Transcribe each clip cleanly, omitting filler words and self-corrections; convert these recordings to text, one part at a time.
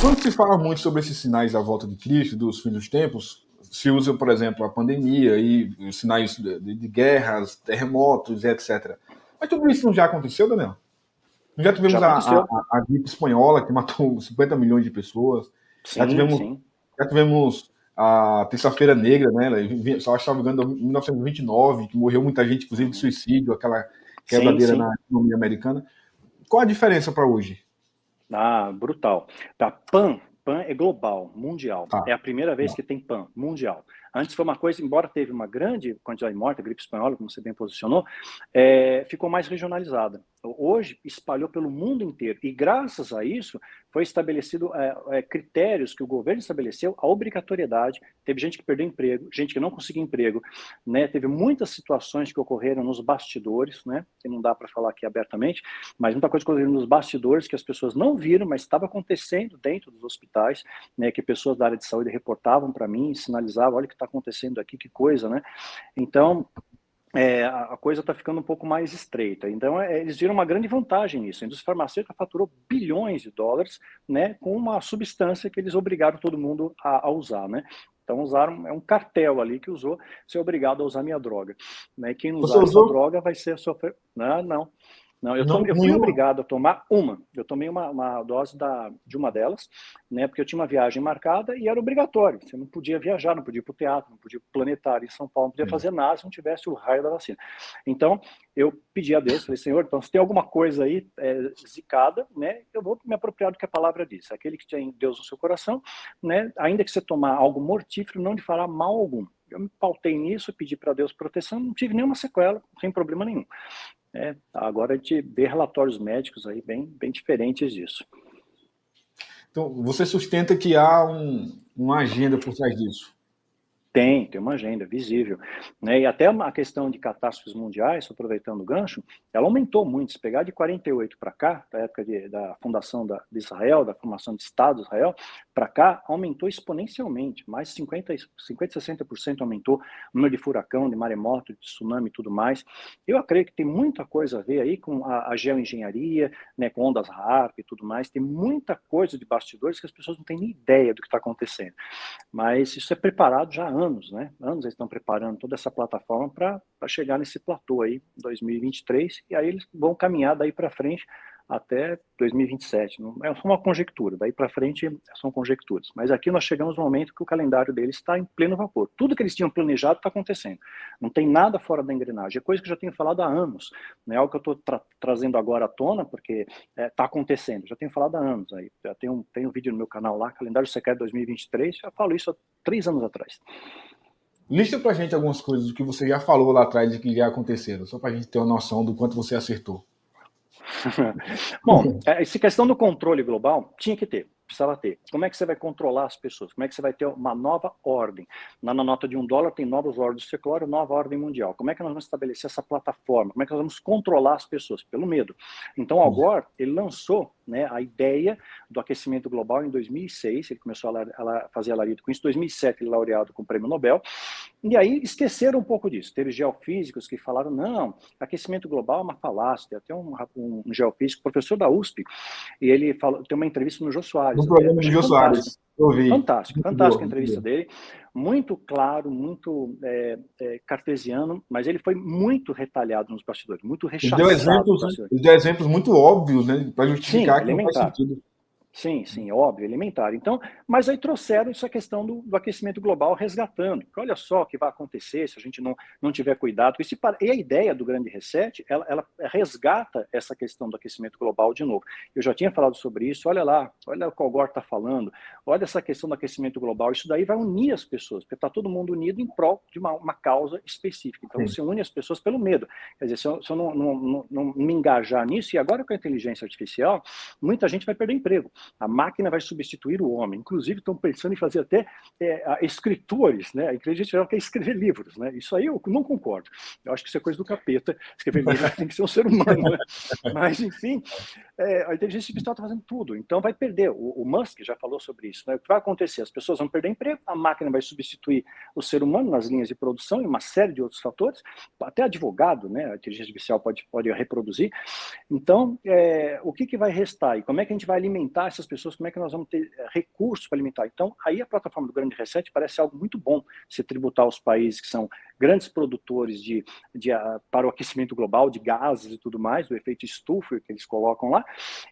Quando se fala muito sobre esses sinais da volta de Cristo, dos fins dos tempos, se usa, por exemplo, a pandemia e os sinais de guerras, terremotos, etc. Mas tudo isso não já aconteceu, Daniel? Já Já tivemos aconteceu. a gripe espanhola, que matou 50 milhões de pessoas. Já Sim, tivemos, sim, já tivemos a Terça-feira Negra, né? Só estava engano, em 1929, que morreu muita gente, inclusive de uhum. suicídio, aquela Sim, quebradeira sim. na economia americana. Qual a diferença para hoje? Ah, brutal. Tá, PAN é global, mundial. Tá. É a primeira vez que tem PAN, mundial. Antes foi uma coisa, embora teve uma grande quantidade de morte, a gripe espanhola, como você bem posicionou, ficou mais regionalizada. Hoje, espalhou pelo mundo inteiro. E graças a isso, foi estabelecido critérios que o governo estabeleceu, a obrigatoriedade. Teve gente que perdeu emprego, gente que não conseguiu emprego, né? Teve muitas situações que ocorreram nos bastidores, né? Que não dá para falar aqui abertamente, mas muita coisa que ocorreu nos bastidores que as pessoas não viram, mas estava acontecendo dentro dos hospitais, né? Que pessoas da área de saúde reportavam para mim, sinalizavam, olha o que está acontecendo aqui, que coisa, né? Então, a coisa está ficando um pouco mais estreita. Então, eles viram uma grande vantagem nisso. A indústria farmacêutica faturou bilhões de dólares, né, com uma substância que eles obrigaram todo mundo a usar, né? Então, usaram, é um cartel ali que usou, ser obrigado a usar minha droga. Né? Quem não Você usar essa usou? droga vai ser sofrer. Não, não. Não, Não, eu fui nenhuma. obrigado a tomar uma. Eu tomei uma dose de uma delas, né? Porque eu tinha uma viagem marcada e era obrigatório. Você não podia viajar, não podia ir para o teatro, não podia ir para o planetário em São Paulo, não podia fazer nada se não tivesse o raio da vacina. Então, eu pedi a Deus, falei, Senhor, então se tem alguma coisa aí zicada, né? Eu vou me apropriar do que a palavra diz. Aquele que tem Deus no seu coração, né? Ainda que você tomar algo mortífero, não lhe fará mal algum. Eu me pautei nisso, pedi para Deus proteção, não tive nenhuma sequela, sem problema nenhum. Agora a gente vê relatórios médicos aí bem diferentes disso. Então, você sustenta que há uma agenda por trás disso. Tem uma agenda visível. Né? E até a questão de catástrofes mundiais, aproveitando o gancho, ela aumentou muito. Se pegar de 48 para cá, da época da fundação de Israel, da formação de Estado de Israel, para cá, aumentou exponencialmente. Mais 60% aumentou o número de furacão, de maremoto, de tsunami e tudo mais. Eu acredito que tem muita coisa a ver aí com a geoengenharia, né, com ondas HAARP e tudo mais. Tem muita coisa de bastidores que as pessoas não têm nem ideia do que está acontecendo. Mas isso é preparado já há anos, né? Anos eles estão preparando toda essa plataforma para chegar nesse platô aí, 2023, e aí eles vão caminhar daí para frente até 2027. Não, é só uma conjectura, daí para frente são conjecturas. Mas aqui nós chegamos no momento que o calendário deles está em pleno vapor. Tudo que eles tinham planejado está acontecendo. Não tem nada fora da engrenagem. É coisa que eu já tenho falado há anos. Não é algo que eu estou trazendo agora à tona, porque está acontecendo. Já tenho falado há anos. Aí. Já tenho um vídeo no meu canal lá, Calendário Secreto 2023, já falo isso há 3 anos atrás. Lista pra gente algumas coisas do que você já falou lá atrás e que já aconteceram, só pra gente ter uma noção do quanto você acertou. Bom, essa questão do controle global tinha que ter, precisava ter. Como é que você vai controlar as pessoas? Como é que você vai ter uma nova ordem? Na nota de $1 tem novos ordens do seclório, nova ordem mundial. Como é que nós vamos estabelecer essa plataforma? Como é que nós vamos controlar as pessoas? Pelo medo. Então, Al Gore, ele lançou, né, a ideia do aquecimento global em 2006, ele começou a fazer alarido com isso, em 2007 ele laureado com o Prêmio Nobel, e aí esqueceram um pouco disso. Teve geofísicos que falaram, não, aquecimento global é uma falácia. Tem até um geofísico, professor da USP, e ele falou, tem uma entrevista no Jô No Soares, até, eu programa do achei Jô fantástico. Soares, eu vi. Muito Fantástica boa, a muito entrevista boa. dele, muito claro, muito cartesiano, mas ele foi muito retalhado nos bastidores, muito rechaçado nos bastidores. Ele deu exemplos muito óbvios, né, para Sim, justificar que não faz elementar. sentido. Sim, óbvio, elementar. Então, mas aí trouxeram essa questão do aquecimento global resgatando. Olha só o que vai acontecer se a gente não tiver cuidado. E a ideia do grande reset, ela resgata essa questão do aquecimento global de novo. Eu já tinha falado sobre isso, olha lá, olha o que o Gore está falando, olha essa questão do aquecimento global, isso daí vai unir as pessoas, porque está todo mundo unido em prol de uma causa específica. Então, Sim. você une as pessoas pelo medo. Quer dizer, se eu não me engajar nisso, e agora com a inteligência artificial, muita gente vai perder emprego. A máquina vai substituir o homem. Inclusive, estão pensando em fazer até escritores, né? A inteligência artificial quer escrever livros, né? Isso aí eu não concordo. Eu acho que isso é coisa do capeta. Escrever livro tem que ser um ser humano, né? Mas, enfim, a inteligência artificial está fazendo tudo, então vai perder. O Musk já falou sobre isso, né? O que vai acontecer? As pessoas vão perder emprego, a máquina vai substituir o ser humano nas linhas de produção e uma série de outros fatores, até advogado, né? A inteligência artificial pode reproduzir. Então, o que vai restar? E como é que a gente vai alimentar essas pessoas? Como é que nós vamos ter recursos para alimentar? Então, aí a plataforma do Grande Reset parece algo muito bom, se tributar os países que são grandes produtores para o aquecimento global, de gases e tudo mais, do efeito estufa que eles colocam lá,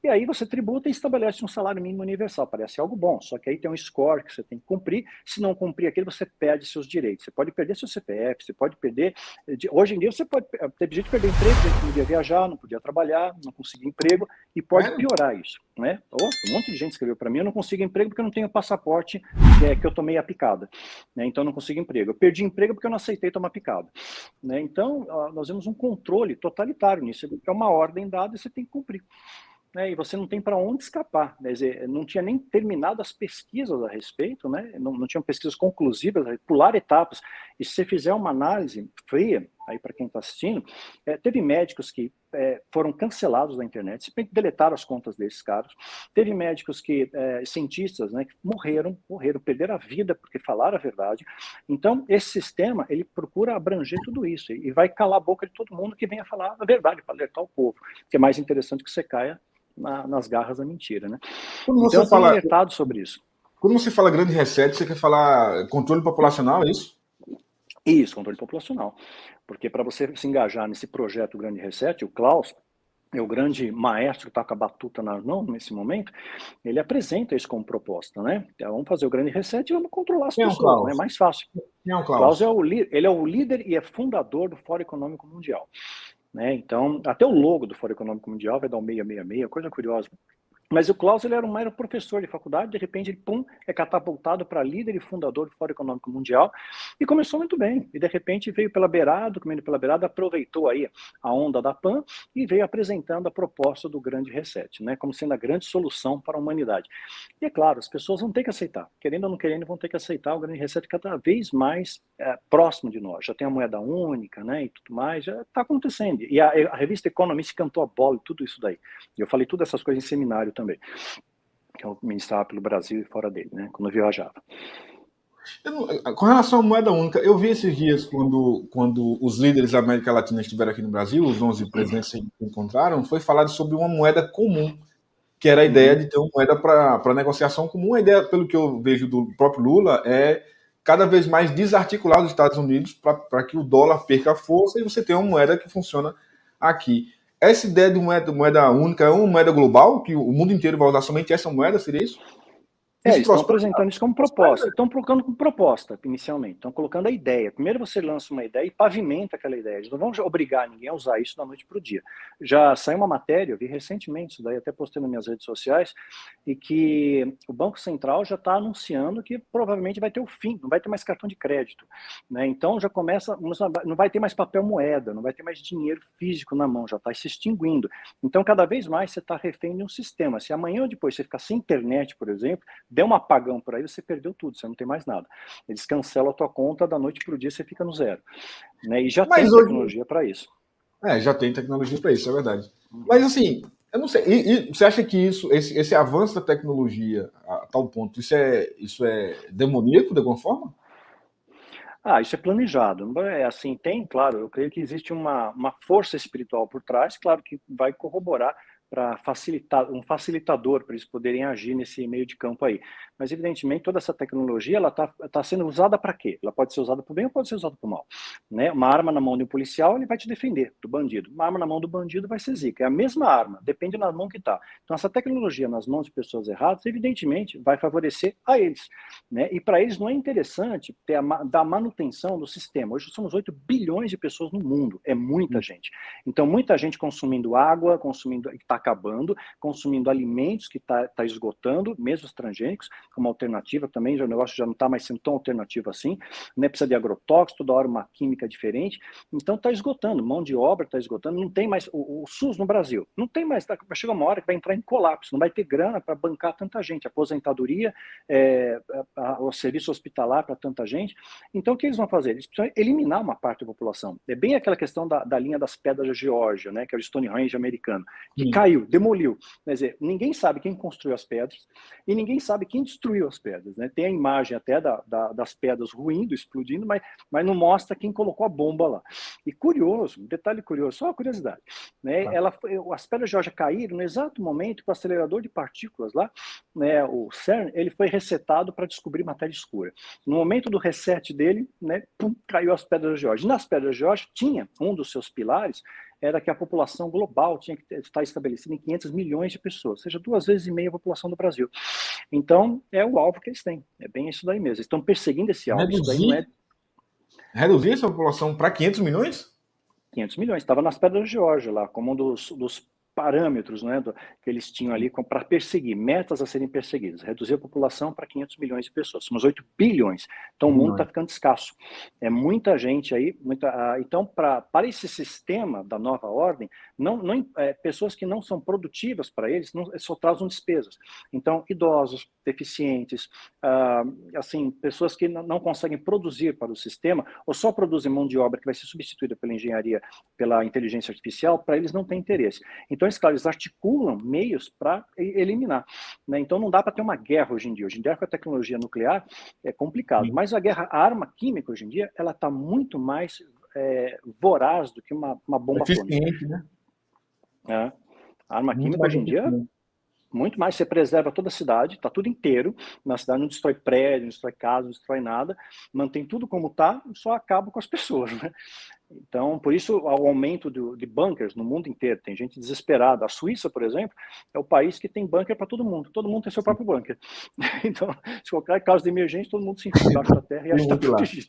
e aí você tributa e estabelece um salário mínimo universal. Parece algo bom, só que aí tem um score que você tem que cumprir. Se não cumprir aquilo, você perde seus direitos. Você pode perder seu CPF, você pode perder... Hoje em dia, você pode ter gente que perder emprego, gente não podia viajar, não podia trabalhar, não conseguia emprego, e pode piorar isso, né? Um monte de gente escreveu para mim, eu não consigo emprego porque eu não tenho passaporte que eu tomei a picada, né? Então eu não consigo emprego. Eu perdi emprego porque eu não aceitei tomar picada, né? Então nós vemos um controle totalitário nisso. É uma ordem dada e você tem que cumprir, né? E você não tem para onde escapar. Quer dizer, não tinha nem terminado as pesquisas a respeito, né? Não tinham pesquisas conclusivas, pular etapas. E se você fizer uma análise fria, aí para quem está assistindo, teve médicos que foram cancelados da internet, simplesmente deletaram as contas desses caras. Teve médicos cientistas, né, que morreram, perderam a vida porque falaram a verdade. Então, esse sistema, ele procura abranger tudo isso e vai calar a boca de todo mundo que venha falar a verdade, para alertar o povo, que é mais interessante que você caia nas garras da mentira, né? Então, eu tenho alertado sobre isso. Quando você fala grande reset, você quer falar controle populacional, é isso? Isso, controle populacional. Porque para você se engajar nesse projeto Grande Reset, o Klaus é o grande maestro que está com a batuta na mão nesse momento, ele apresenta isso como proposta, né? Então, vamos fazer o Grande Reset e vamos controlar as pessoas, né? É mais fácil. Quem é o Klaus Klaus? ele é o líder e é fundador do Fórum Econômico Mundial, né? Então, até o logo do Fórum Econômico Mundial vai dar um 666, coisa curiosa. Mas o Klaus ele era um mero professor de faculdade, de repente ele é catapultado para líder e fundador do Fórum Econômico Mundial e começou muito bem. E de repente veio pela beirada, comendo pela beirada, aproveitou aí a onda da PAN e veio apresentando a proposta do Grande Reset, né, como sendo a grande solução para a humanidade. E é claro, as pessoas vão ter que aceitar, querendo ou não querendo, vão ter que aceitar o Grande Reset cada vez mais próximo de nós. Já tem a moeda única, né, e tudo mais, já está acontecendo. E a revista Economist cantou a bola e tudo isso daí. E eu falei todas essas coisas em seminário também, que eu ministrava pelo Brasil e fora dele, né, quando eu viajava. Com relação à moeda única, eu vi esses dias quando os líderes da América Latina estiveram aqui no Brasil, os 11 presidentes se encontraram, foi falado sobre uma moeda comum, que era a ideia de ter uma moeda para negociação comum. A ideia, pelo que eu vejo do próprio Lula, é cada vez mais desarticular os Estados Unidos para que o dólar perca força e você tenha uma moeda que funciona aqui. Essa ideia de moeda única é uma moeda global, que o mundo inteiro vai usar somente essa moeda, seria isso? Eles estão apresentando isso como proposta. Estão colocando como proposta, inicialmente. Estão colocando a ideia. Primeiro você lança uma ideia e pavimenta aquela ideia. Eles não vão obrigar ninguém a usar isso da noite para o dia. Já saiu uma matéria, eu vi recentemente, isso daí até postei nas minhas redes sociais, e que o Banco Central já está anunciando que provavelmente vai ter o fim, não vai ter mais cartão de crédito, né? Então já começa, não vai ter mais papel moeda, não vai ter mais dinheiro físico na mão, já está se extinguindo. Então cada vez mais você está refém de um sistema. Se amanhã ou depois você ficar sem internet, por exemplo, deu um apagão por aí, você perdeu tudo, você não tem mais nada. Eles cancelam a tua conta, da noite para o dia você fica no zero, né? E já tem tecnologia para isso. Já tem tecnologia para isso, é verdade. Mas assim, eu não sei, e você acha que esse avanço da tecnologia a tal ponto, isso é demoníaco de alguma forma? Isso é planejado. É assim, tem, claro, eu creio que existe uma força espiritual por trás, claro que vai corroborar para facilitar, um facilitador para eles poderem agir nesse meio de campo aí. Mas, evidentemente, toda essa tecnologia, ela tá sendo usada para quê? Ela pode ser usada para o bem ou pode ser usada para o mal, né? Uma arma na mão de um policial, ele vai te defender do bandido. Uma arma na mão do bandido vai ser zica. É a mesma arma, depende da mão que está. Então, essa tecnologia nas mãos de pessoas erradas, evidentemente, vai favorecer a eles, né? E para eles não é interessante dar manutenção do sistema. Hoje somos 8 bilhões de pessoas no mundo, é muita gente. Então, muita gente consumindo água, consumindo que está acabando, consumindo alimentos que está esgotando, mesmo os transgênicos, como alternativa também, o negócio já não está mais sendo tão alternativo assim, né? Precisa de agrotóxicos, toda hora uma química diferente, então está esgotando, mão de obra está esgotando, não tem mais, o SUS no Brasil, não tem mais, vai chegar uma hora que vai entrar em colapso, não vai ter grana para bancar tanta gente, aposentadoria, o serviço hospitalar para tanta gente, então o que eles vão fazer? Eles precisam eliminar uma parte da população, é bem aquela questão da linha das pedras da Geórgia, né, que é o Stonehenge americano, que caiu, demoliu. Quer dizer, ninguém sabe quem construiu as pedras e ninguém sabe quem destruiu as pedras, né? Tem a imagem até das pedras ruindo, explodindo, mas não mostra quem colocou a bomba lá. E curioso, um detalhe curioso, só uma curiosidade, né? As pedras de Geórgia caíram no exato momento que o acelerador de partículas lá, né, o CERN, ele foi resetado para descobrir matéria escura. No momento do reset dele, né, pum, caiu as pedras de Geórgia. E nas pedras de Geórgia tinha um dos seus pilares, era que a população global tinha que estar estabelecida em 500 milhões de pessoas, ou seja, 2,5 vezes a população do Brasil. Então, é o alvo que eles têm. É bem isso daí mesmo. Eles estão perseguindo esse alvo. Isso daí não é... Reduzir essa população para 500 milhões? 500 milhões. Estava nas pedras de Geórgia lá, como um dos parâmetros, né, que eles tinham ali para perseguir, metas a serem perseguidas, reduzir a população para 500 milhões de pessoas, somos 8 bilhões, então o mundo está ficando escasso, é muita gente aí, então para esse sistema da nova ordem, pessoas que não são produtivas para eles, só trazem despesas, então idosos, deficientes, assim, pessoas que não conseguem produzir para o sistema, ou só produzem mão de obra que vai ser substituída pela engenharia, pela inteligência artificial, para eles não tem interesse. Então, eles articulam meios para eliminar. Né? Então, não dá para ter uma guerra hoje em dia. Hoje em dia, com a tecnologia nuclear, é complicado. Mas a arma química, hoje em dia, ela está muito mais voraz do que uma bomba eficiente, atômica. Né? A arma muito química, hoje em dia, muito mais. Você preserva toda a cidade, está tudo inteiro. Na cidade não destrói prédio, não destrói casa, não destrói nada. Mantém tudo como está, só acaba com as pessoas. Né? Então, por isso, o aumento de bunkers no mundo inteiro. Tem gente desesperada. A Suíça, por exemplo, é o país que tem bunker para todo mundo. Todo mundo tem seu próprio bunker. Então, se qualquer caso de emergência, todo mundo se enfia embaixo da terra e acha que está protegido.